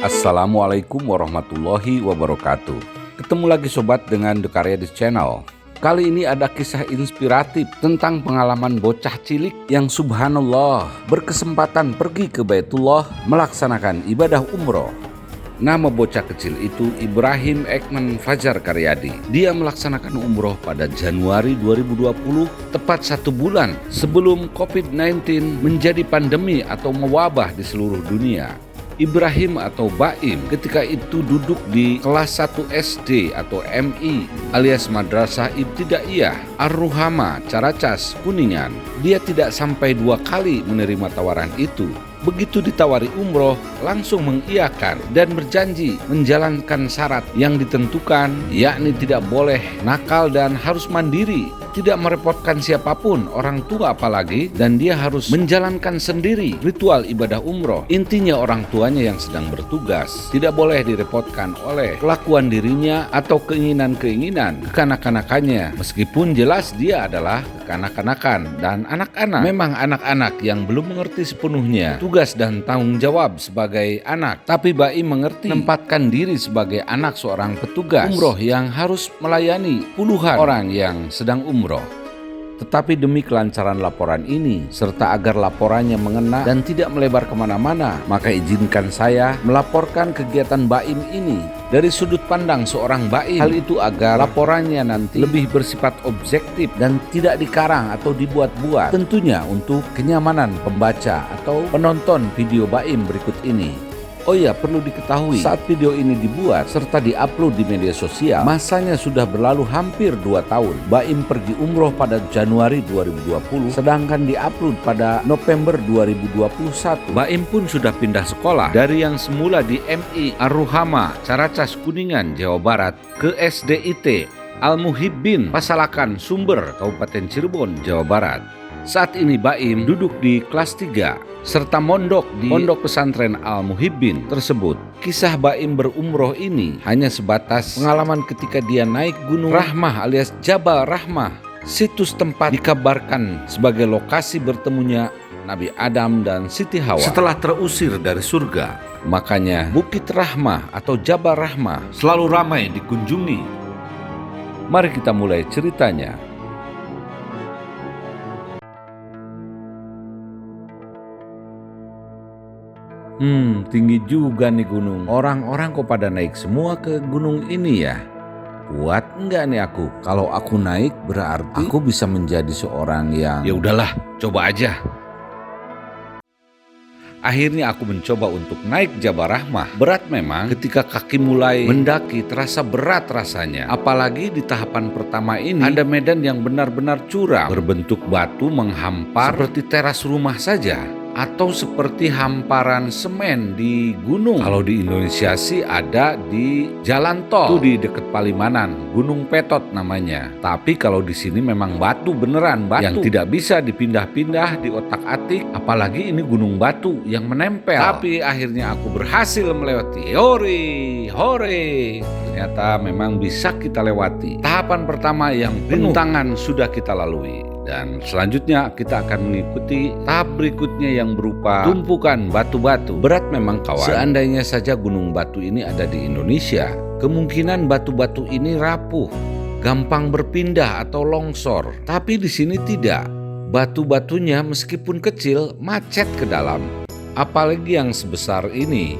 Assalamualaikum warahmatullahi wabarakatuh. Ketemu lagi sobat dengan The Karyadis Channel. Kali ini ada kisah inspiratif tentang pengalaman bocah cilik yang subhanallah berkesempatan pergi ke Baitullah melaksanakan ibadah umroh. Nama bocah kecil itu Ibrahim Ekman Fajar Karyadi. Dia melaksanakan umroh pada Januari 2020, tepat 1 bulan sebelum COVID-19 menjadi pandemi atau mewabah di seluruh dunia. Ibrahim atau Baim ketika itu duduk di kelas 1 SD atau MI alias Madrasah Ibtidaiyah Ar-Ruhama, Caracas, Kuningan. Dia tidak sampai 2 kali menerima tawaran itu. Begitu ditawari umroh, langsung mengiyakan dan berjanji menjalankan syarat yang ditentukan, yakni tidak boleh nakal dan harus mandiri, tidak merepotkan siapapun, orang tua apalagi, dan dia harus menjalankan sendiri ritual ibadah umroh. Intinya orang tuanya yang sedang bertugas tidak boleh direpotkan oleh kelakuan dirinya atau keinginan-keinginan kekanak-kanakannya, meskipun jelas dia adalah kekanak-kanakan dan anak-anak. Memang anak-anak yang belum mengerti sepenuhnya tugas dan tanggung jawab sebagai anak, tapi Baim mengerti menempatkan diri sebagai anak seorang petugas umroh yang harus melayani puluhan orang yang sedang umroh. Tetapi demi kelancaran laporan ini, serta agar laporannya mengena dan tidak melebar kemana-mana, maka izinkan saya melaporkan kegiatan Baim ini dari sudut pandang seorang Baim. Hal itu agar laporannya nanti lebih bersifat objektif dan tidak dikarang atau dibuat-buat, tentunya untuk kenyamanan pembaca atau penonton video Baim berikut ini. Oh iya, perlu diketahui saat video ini dibuat serta diupload di media sosial, masanya sudah berlalu hampir 2 tahun. Baim pergi umroh pada Januari 2020, sedangkan diupload pada November 2021. Baim pun sudah pindah sekolah dari yang semula di MI Ar-Ruhama, Caracas, Kuningan, Jawa Barat ke SDIT Al-Muhibbin, Pasalakan, Sumber, Kabupaten Cirebon, Jawa Barat. Saat ini Baim duduk di kelas 3 serta mondok di Pondok Pesantren Al-Muhibbin tersebut. Kisah Baim berumroh ini hanya sebatas pengalaman ketika dia naik Gunung Rahmah alias Jabal Rahmah. Situs tempat dikabarkan sebagai lokasi bertemunya Nabi Adam dan Siti Hawa setelah terusir dari surga. Makanya Bukit Rahmah atau Jabal Rahmah selalu ramai dikunjungi. Mari kita mulai ceritanya. Tinggi juga nih gunung. Orang-orang kok pada naik semua ke gunung ini ya? Kuat enggak nih aku? Kalau aku naik berarti aku bisa menjadi seorang yang... Ya udahlah, coba aja. Akhirnya aku mencoba untuk naik Jabal Rahmah. Berat memang, ketika kaki mulai mendaki terasa berat rasanya. Apalagi di tahapan pertama ini ada medan yang benar-benar curam, berbentuk batu menghampar seperti teras rumah saja, atau seperti hamparan semen di gunung. Kalau di Indonesia sih ada di jalan tol, itu di dekat Palimanan, Gunung Petot namanya. Tapi kalau di sini memang batu beneran, batu yang tidak bisa dipindah-pindah, diotak-atik, apalagi ini gunung batu yang menempel. Tapi akhirnya aku berhasil melewati. Hore! Ternyata memang bisa kita lewati. Tahapan pertama yang rintangan sudah kita lalui. Dan selanjutnya kita akan mengikuti tahap berikutnya yang berupa tumpukan batu-batu. Berat memang kawan. Seandainya saja gunung batu ini ada di Indonesia, kemungkinan batu-batu ini rapuh, gampang berpindah atau longsor. Tapi di sini tidak. Batu-batunya meskipun kecil, macet ke dalam. Apalagi yang sebesar ini.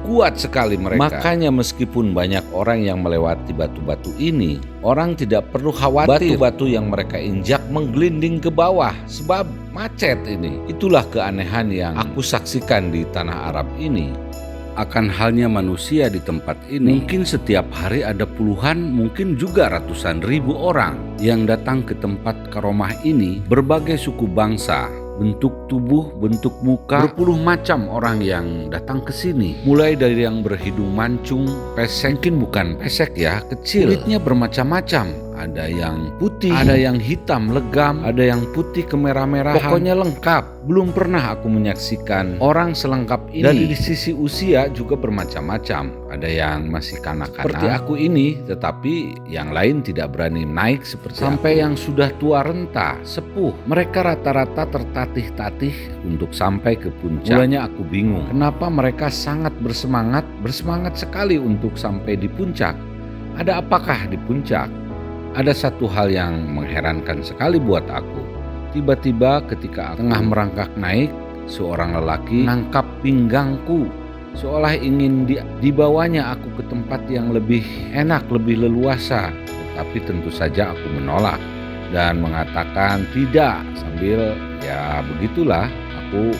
Kuat sekali mereka. Makanya meskipun banyak orang yang melewati batu-batu ini, orang tidak perlu khawatir batu-batu yang mereka injak menggelinding ke bawah sebab macet ini. Itulah keanehan yang aku saksikan di tanah Arab ini. Akan halnya manusia di tempat ini, mungkin setiap hari ada puluhan, mungkin juga ratusan ribu orang yang datang ke tempat karomah ini, berbagai suku bangsa, bentuk tubuh, bentuk muka, berpuluh macam orang yang datang ke sini. Mulai dari yang berhidung mancung, pesek, mungkin bukan pesek ya, kecil, kulitnya bermacam-macam. ada yang putih, ada yang hitam legam, ada yang putih kemerah-merahan. Pokoknya lengkap. Belum pernah aku menyaksikan orang selengkap ini. Dari sisi usia juga bermacam-macam. Ada yang masih kanak-kanak seperti aku ini, tetapi yang lain tidak berani naik seperti sampai yang sudah tua renta, sepuh. Mereka rata-rata tertatih-tatih untuk sampai ke puncak. Mulanya aku bingung, kenapa mereka sangat bersemangat sekali untuk sampai di puncak. Ada apakah di puncak? Ada satu hal yang mengherankan sekali buat aku. Tiba-tiba ketika aku tengah merangkak naik, seorang lelaki menangkap pinggangku, seolah ingin dibawanya aku ke tempat yang lebih enak, lebih leluasa. Tetapi tentu saja aku menolak dan mengatakan tidak, sambil ya begitulah aku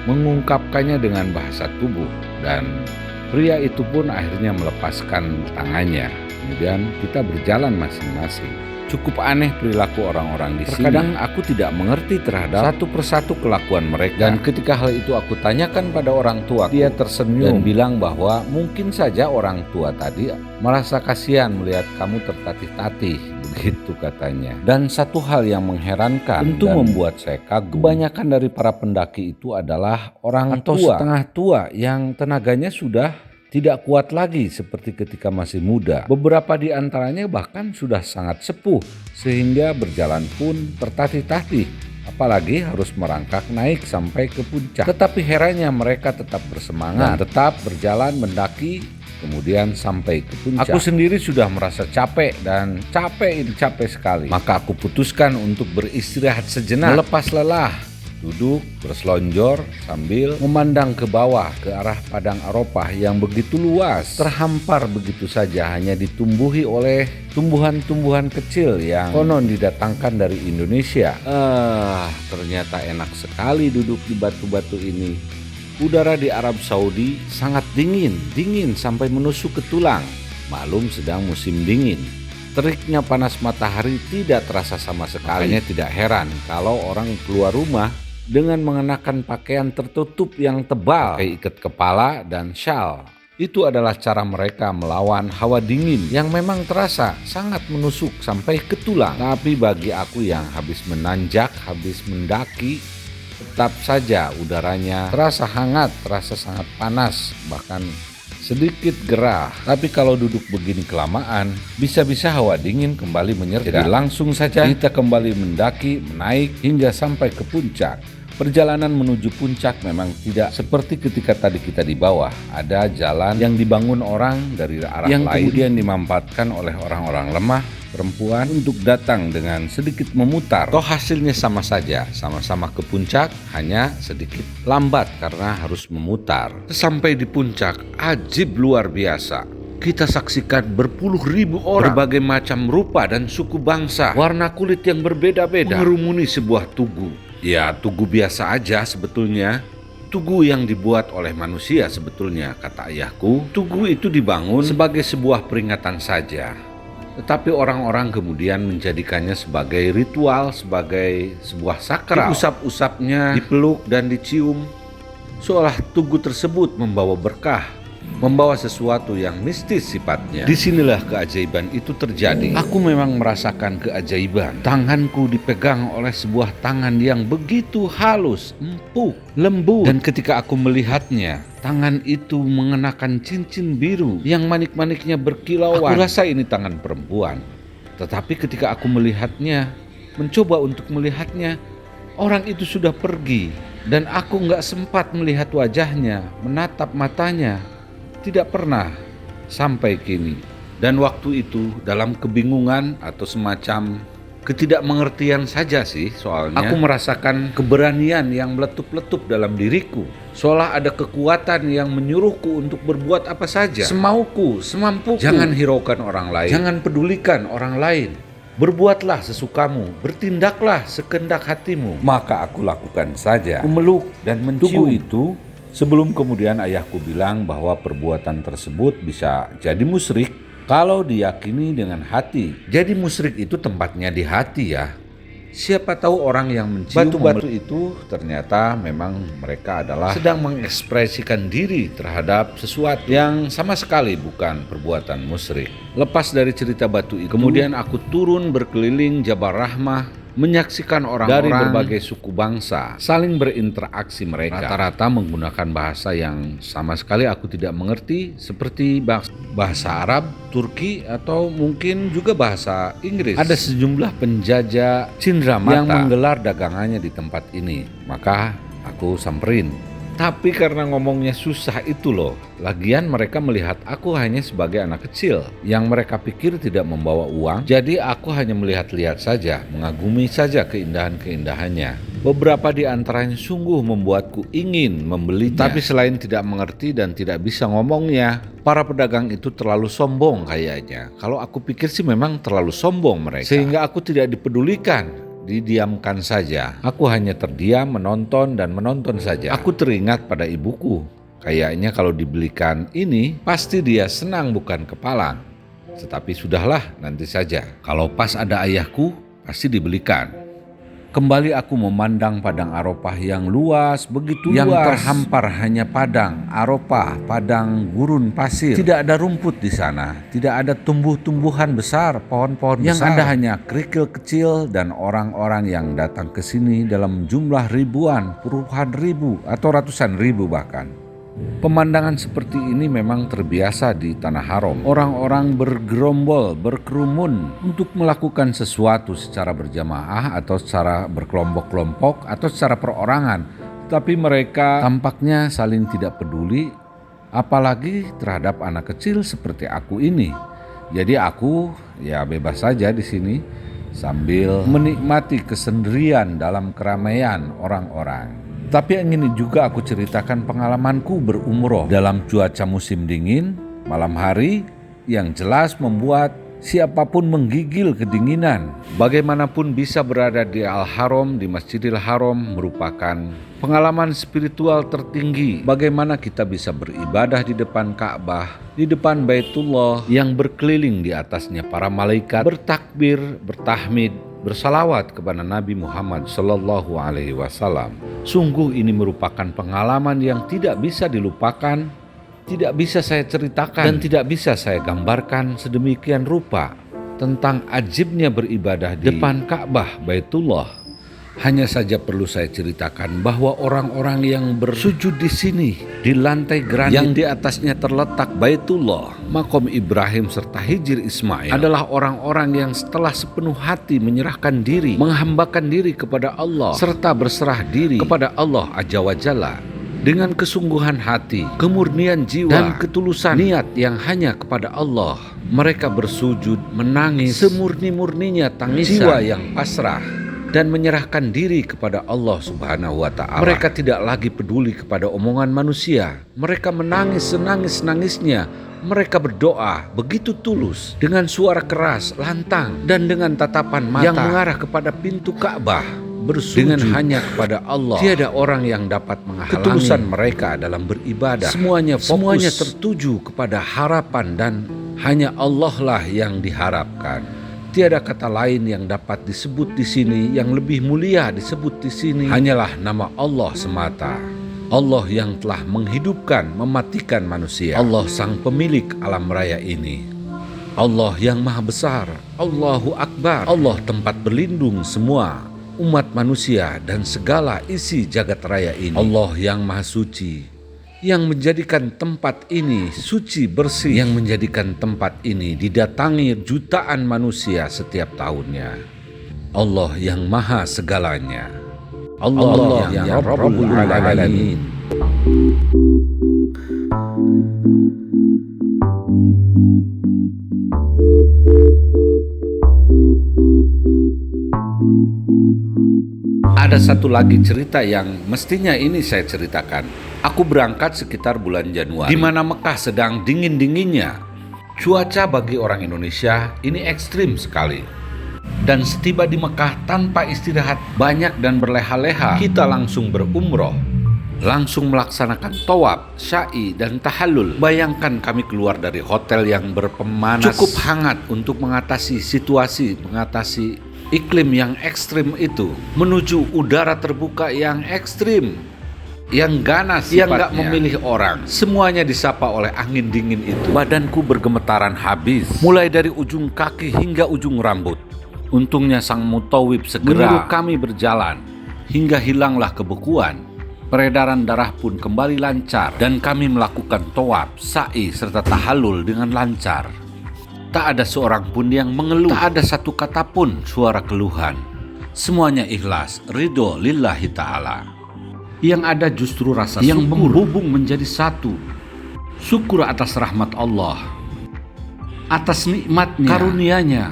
mengungkapkannya dengan bahasa tubuh. Dan pria itu pun akhirnya melepaskan tangannya. Kemudian kita berjalan masing-masing. Cukup aneh perilaku orang-orang di sini. Terkadang aku tidak mengerti terhadap satu persatu kelakuan mereka. Dan ketika hal itu aku tanyakan pada orang tua, dia tersenyum dan bilang bahwa mungkin saja orang tua tadi merasa kasihan melihat kamu tertatih-tatih. Begitu katanya. Dan satu hal yang mengherankan tentu membuat saya kagum. Kebanyakan dari para pendaki itu adalah orang atau tua, setengah tua yang tenaganya sudah tidak kuat lagi seperti ketika masih muda. Beberapa di antaranya bahkan sudah sangat sepuh sehingga berjalan pun tertatih-tatih, apalagi harus merangkak naik sampai ke puncak. Tetapi herannya mereka tetap bersemangat dan tetap berjalan mendaki kemudian sampai ke puncak. Aku sendiri sudah merasa capek dan capek sekali. Maka aku putuskan untuk beristirahat sejenak, melepas lelah. Duduk berselonjor sambil memandang ke bawah ke arah padang Arafah yang begitu luas, terhampar begitu saja, hanya ditumbuhi oleh tumbuhan-tumbuhan kecil yang konon didatangkan dari Indonesia. Ternyata enak sekali duduk di batu-batu ini. Udara di Arab Saudi sangat dingin sampai menusuk ke tulang. Maklum sedang musim dingin. Teriknya panas matahari tidak terasa sama sekali. Makanya tidak heran kalau orang keluar rumah dengan mengenakan pakaian tertutup yang tebal, pakai ikat kepala dan syal. Itu adalah cara mereka melawan hawa dingin yang memang terasa sangat menusuk sampai ke tulang. Tapi bagi aku yang habis menanjak, habis mendaki, tetap saja udaranya terasa hangat, terasa sangat panas, bahkan sedikit gerah. Tapi kalau duduk begini kelamaan, bisa-bisa hawa dingin kembali menyergap. Jadi langsung saja kita kembali mendaki, menaik hingga sampai ke puncak. Perjalanan menuju puncak memang tidak seperti ketika tadi kita di bawah. Ada jalan yang dibangun orang dari arah yang lain, kemudian dimanfaatkan oleh orang-orang lemah, perempuan untuk datang dengan sedikit memutar. Toh hasilnya sama saja, sama-sama ke puncak, hanya sedikit lambat karena harus memutar. Sampai di puncak, ajib luar biasa. Kita saksikan berpuluh ribu orang, berbagai macam rupa dan suku bangsa, warna kulit yang berbeda-beda, mengerumuni sebuah tugu. Ya, tugu biasa aja sebetulnya. Tugu yang dibuat oleh manusia sebetulnya, kata ayahku. Tugu itu dibangun sebagai sebuah peringatan saja. Tetapi orang-orang kemudian menjadikannya sebagai ritual, sebagai sebuah sakral. Diusap-usapnya, dipeluk dan dicium, seolah tugu tersebut membawa berkah, membawa sesuatu yang mistis sifatnya. Disinilah keajaiban itu terjadi. Aku memang merasakan keajaiban. Tanganku dipegang oleh sebuah tangan yang begitu halus, empuk, lembut. Dan ketika aku melihatnya, tangan itu mengenakan cincin biru yang manik-maniknya berkilauan. Aku rasa ini tangan perempuan. Tetapi ketika aku melihatnya, mencoba untuk melihatnya, orang itu sudah pergi. Dan aku gak sempat melihat wajahnya, menatap matanya. Tidak pernah sampai kini. Dan waktu itu dalam kebingungan atau semacam ketidakmengertian saja sih, soalnya aku merasakan keberanian yang meletup-letup dalam diriku, seolah ada kekuatan yang menyuruhku untuk berbuat apa saja, semauku, semampuku. Jangan hiraukan orang lain, jangan pedulikan orang lain. Berbuatlah sesukamu, bertindaklah sekehendak hatimu. Maka aku lakukan saja. Aku meluk dan mencium itu. Sebelum kemudian ayahku bilang bahwa perbuatan tersebut bisa jadi musyrik kalau diyakini dengan hati. Jadi musyrik itu tempatnya di hati ya. Siapa tahu orang yang mencium batu-batu itu ternyata memang mereka adalah sedang mengekspresikan diri terhadap sesuatu yang sama sekali bukan perbuatan musyrik. Lepas dari cerita batu itu, kemudian aku turun berkeliling Jabal Rahmah, menyaksikan orang-orang dari berbagai suku bangsa saling berinteraksi. Mereka rata-rata menggunakan bahasa yang sama sekali aku tidak mengerti, seperti bahasa Arab, Turki, atau mungkin juga bahasa Inggris. Ada sejumlah penjajah cindramata yang menggelar dagangannya di tempat ini, maka aku samperin. Tapi karena ngomongnya susah itu loh, lagian mereka melihat aku hanya sebagai anak kecil yang mereka pikir tidak membawa uang, jadi aku hanya melihat-lihat saja, mengagumi saja keindahan-keindahannya. Beberapa di antaranya sungguh membuatku ingin membelinya, tapi selain tidak mengerti dan tidak bisa ngomongnya, para pedagang itu terlalu sombong kayaknya. Kalau aku pikir sih memang terlalu sombong mereka, sehingga aku tidak dipedulikan. Didiamkan saja. Aku hanya terdiam, menonton dan menonton saja. Aku teringat pada ibuku. Kayaknya kalau dibelikan ini, pasti dia senang bukan kepalang. Tetapi sudahlah, nanti saja. Kalau pas ada ayahku, pasti dibelikan. Kembali aku memandang padang Arafah yang luas, begitu yang luas. Yang terhampar hanya padang Arafah, padang gurun pasir. Tidak ada rumput di sana, tidak ada tumbuh-tumbuhan besar, pohon-pohon besar. Yang ada hanya kerikil kecil dan orang-orang yang datang ke sini dalam jumlah ribuan, puluhan ribu, atau ratusan ribu bahkan. Pemandangan seperti ini memang terbiasa di Tanah Haram. Orang-orang bergerombol, berkerumun untuk melakukan sesuatu secara berjamaah atau secara berkelompok-kelompok atau secara perorangan. Tapi mereka tampaknya saling tidak peduli, apalagi terhadap anak kecil seperti aku ini. Jadi aku ya bebas saja di sini sambil menikmati kesendirian dalam keramaian orang-orang. Tapi yang ini juga aku ceritakan pengalamanku berumroh dalam cuaca musim dingin, malam hari yang jelas membuat siapapun menggigil kedinginan. Bagaimanapun bisa berada di Al-Haram, di Masjidil Haram merupakan pengalaman spiritual tertinggi. Bagaimana kita bisa beribadah di depan Ka'bah, di depan Baitullah yang berkeliling di atasnya para malaikat, bertakbir, bertahmid, bersalawat kepada Nabi Muhammad Sallallahu Alaihi Wasallam. Sungguh ini merupakan pengalaman yang tidak bisa dilupakan, tidak bisa saya ceritakan, dan tidak bisa saya gambarkan sedemikian rupa tentang ajibnya beribadah di depan Ka'bah Baitullah. Hanya saja perlu saya ceritakan bahwa orang-orang yang bersujud di sini, di lantai granit yang di atasnya terletak Baitullah, makom Ibrahim serta hijir Ismail, adalah orang-orang yang setelah sepenuh hati menyerahkan diri, menghambakan diri kepada Allah, serta berserah diri kepada Allah Azza wa Jalla. Dengan kesungguhan hati, kemurnian jiwa, dan ketulusan niat yang hanya kepada Allah, mereka bersujud menangis semurni-murninya tangisan jiwa yang pasrah dan menyerahkan diri kepada Allah Subhanahu wa Ta'ala. Mereka tidak lagi peduli kepada omongan manusia. Mereka menangis senangis-nangisnya. Mereka berdoa begitu tulus, dengan suara keras, lantang, dan dengan tatapan mata yang mengarah kepada pintu Ka'bah. Bersujud dengan hanya kepada Allah. Tiada orang yang dapat menghalangi ketulusan mereka dalam beribadah. Semuanya tertuju kepada harapan, dan hanya Allah lah yang diharapkan. Tiada kata lain yang dapat disebut di sini, yang lebih mulia disebut di sini, hanyalah nama Allah semata. Allah yang telah menghidupkan, mematikan manusia. Allah sang pemilik alam raya ini. Allah yang maha besar. Allahu Akbar. Allah tempat berlindung semua umat manusia dan segala isi jagat raya ini. Allah yang maha suci, yang menjadikan tempat ini suci bersih, yang menjadikan tempat ini didatangi jutaan manusia setiap tahunnya. Allah yang maha segalanya. Allah yang Rabbul Alamin. Ada satu lagi cerita yang mestinya ini saya ceritakan. Aku berangkat sekitar bulan Januari, di mana Mekah sedang dingin-dinginnya. Cuaca bagi orang Indonesia ini ekstrim sekali. Dan setiba di Mekah tanpa istirahat banyak dan berleha-leha, kita langsung berumroh. Langsung melaksanakan tawaf, sya'i, dan tahallul. Bayangkan kami keluar dari hotel yang berpemanas cukup hangat untuk mengatasi situasi, mengatasi iklim yang ekstrim itu menuju udara terbuka yang ekstrim, yang ganas, yang gak memilih orang. Semuanya disapa oleh angin dingin itu. Badanku bergemetaran habis, mulai dari ujung kaki hingga ujung rambut. Untungnya sang mutawib segera menyuruh kami berjalan, hingga hilanglah kebekuan. Peredaran darah pun kembali lancar, dan kami melakukan tawaf, sa'i, serta tahallul dengan lancar. Tak ada seorang pun yang mengeluh, tak ada satu kata pun suara keluhan. Semuanya ikhlas, ridho lillahi ta'ala. Yang ada justru rasa yang menghubung menjadi satu. Syukur atas rahmat Allah, atas nikmatnya, karunia-Nya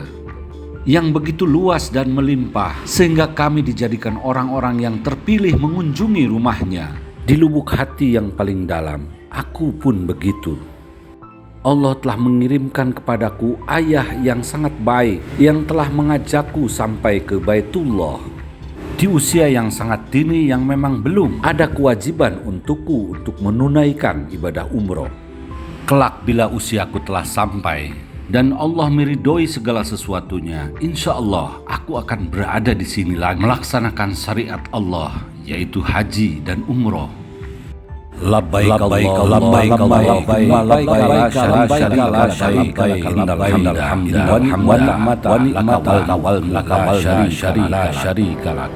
yang begitu luas dan melimpah, sehingga kami dijadikan orang-orang yang terpilih mengunjungi rumahnya. Di lubuk hati yang paling dalam, aku pun begitu. Allah telah mengirimkan kepadaku ayah yang sangat baik, yang telah mengajakku sampai ke Baitullah di usia yang sangat dini, yang memang belum ada kewajiban untukku untuk menunaikan ibadah umroh. Kelak bila usiaku telah sampai dan Allah meridhoi segala sesuatunya, insya Allah aku akan berada di sini lagi melaksanakan syariat Allah, yaitu haji dan umroh. Labbaik Allahumma labbaik, labbaik la syarika laka innal hamda wan ni'mata laka wal mulku la syarika lak.